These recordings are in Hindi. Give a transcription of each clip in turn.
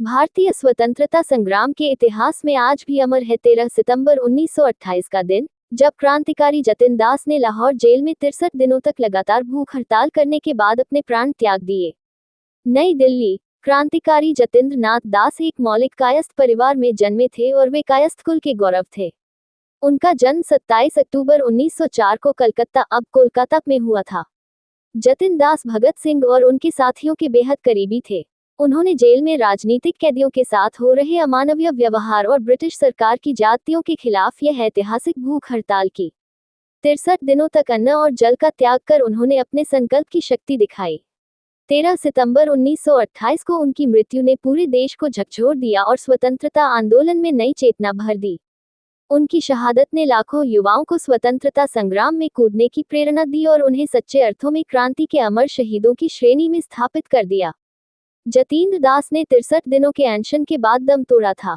भारतीय स्वतंत्रता संग्राम के इतिहास में आज भी अमर है 13 सितंबर 1928 का दिन, जब क्रांतिकारी जतिन दास ने लाहौर जेल में 63 दिनों तक लगातार भूख हड़ताल करने के बाद अपने प्राण त्याग दिए। नई दिल्ली। क्रांतिकारी जतीन्द्र नाथ दास एक मौलिक कायस्थ परिवार में जन्मे थे और वे कायस्थ कुल के गौरव थे। उनका जन्म 27 अक्टूबर 1904 को कलकत्ता अब कोलकाता में हुआ था। जतिन दास भगत सिंह और उनके साथियों के बेहद करीबी थे। उन्होंने जेल में राजनीतिक कैदियों के साथ हो रहे अमानवीय व्यवहार और ब्रिटिश सरकार की ज्यादतियों के खिलाफ यह ऐतिहासिक भूख हड़ताल की। 63 दिनों तक अन्न और जल का त्याग कर उन्होंने अपने संकल्प की शक्ति दिखाई। 13 सितंबर 1928 को उनकी मृत्यु ने पूरे देश को झकझोर दिया और स्वतंत्रता आंदोलन में नई चेतना भर दी। उनकी शहादत ने लाखों युवाओं को स्वतंत्रता संग्राम में कूदने की प्रेरणा दी और उन्हें सच्चे अर्थों में क्रांति के अमर शहीदों की श्रेणी में स्थापित कर दिया। जतीन्द्र दास ने 63 दिनों के अनशन के बाद दम तोड़ा था।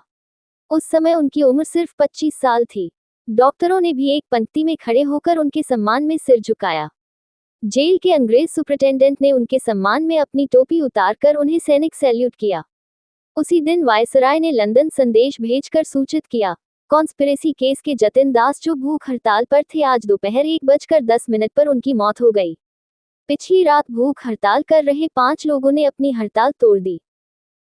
उस समय उनकी उम्र सिर्फ 25 साल थी। डॉक्टरों ने भी एक पंक्ति में खड़े होकर उनके सम्मान में सिर झुकाया। जेल के अंग्रेज सुपरिटेंडेंट ने उनके सम्मान में अपनी टोपी उतारकर उन्हें सैनिक सैल्यूट किया। उसी दिन वायसराय ने लंदन संदेश भेजकर सूचित किया, कॉन्स्पिरेसी केस के जतिन दास जो भूख हड़ताल पर थे, आज दोपहर 1:10 पर उनकी मौत हो गई। पिछली रात भूख हड़ताल कर रहे 5 लोगों ने अपनी हड़ताल तोड़ दी।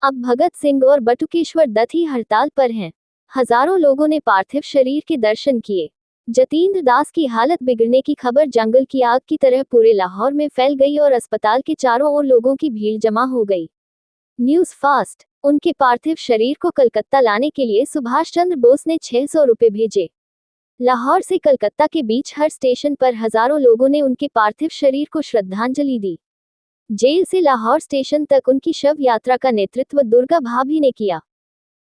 अब भगत सिंह और बटुकेश्वर दत्त ही हड़ताल पर हैं। हजारों लोगों ने पार्थिव शरीर के दर्शन किए। जतीन्द्र दास की हालत बिगड़ने की खबर जंगल की आग की तरह पूरे लाहौर में फैल गई और अस्पताल के चारों ओर लोगों की भीड़ जमा हो गई। News fast. उनके पार्थिव शरीर को कलकत्ता लाने के लिए सुभाष चंद्र बोस ने 600 रुपये भेजे। लाहौर से कलकत्ता के बीच हर स्टेशन पर हजारों लोगों ने उनके पार्थिव शरीर को श्रद्धांजलि दी। जेल से लाहौर स्टेशन तक उनकी शव यात्रा का नेतृत्व दुर्गा भाभी ने किया।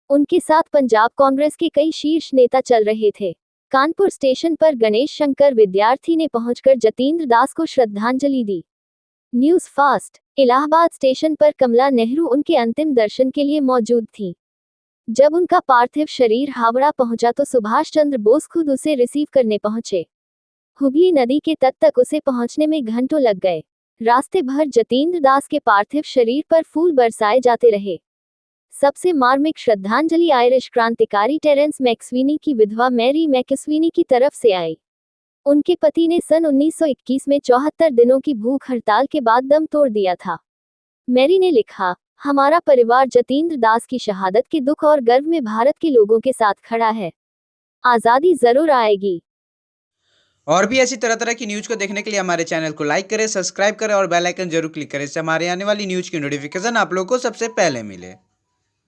उनके साथ पंजाब कांग्रेस के कई शीर्ष नेता चल रहे थे। कानपुर स्टेशन पर गणेश शंकर विद्यार्थी ने पहुंचकर जतीन्द्र दास को श्रद्धांजलि दी। News fast. इलाहाबाद स्टेशन पर कमला नेहरू उनके अंतिम दर्शन के लिए मौजूद थीं। जब उनका पार्थिव शरीर हावड़ा पहुंचा तो सुभाष चंद्र बोस खुद उसे रिसीव करने पहुंचे। हुगली नदी के तट तक उसे पहुंचने में घंटों लग गए। रास्ते भर जतीन्द्र दास के पार्थिव शरीर पर फूल बरसाए जाते रहे। सबसे मार्मिक श्रद्धांजलि आयरिश क्रांतिकारी टेरेंस मैक्सवीनी की विधवा मैरी मैकस्वीनी की तरफ से आई। उनके पति ने सन 1921 में 74 दिनों की भूख हड़ताल के बाद दम तोड़ दिया था। मैरी ने लिखा, हमारा परिवार जतीन्द्र दास की शहादत के दुख और गर्व में भारत के लोगों के साथ खड़ा है। आज़ादी जरूर आएगी। और भी ऐसी तरह तरह की न्यूज़ को देखने के लिए हमारे चैनल को लाइक करें, सब्सक्राइब करें और बेल आइकन जरूर क्लिक करें। इससे हमारे आने वाली न्यूज़ की नोटिफिकेशन आप लोगों को सबसे पहले मिले।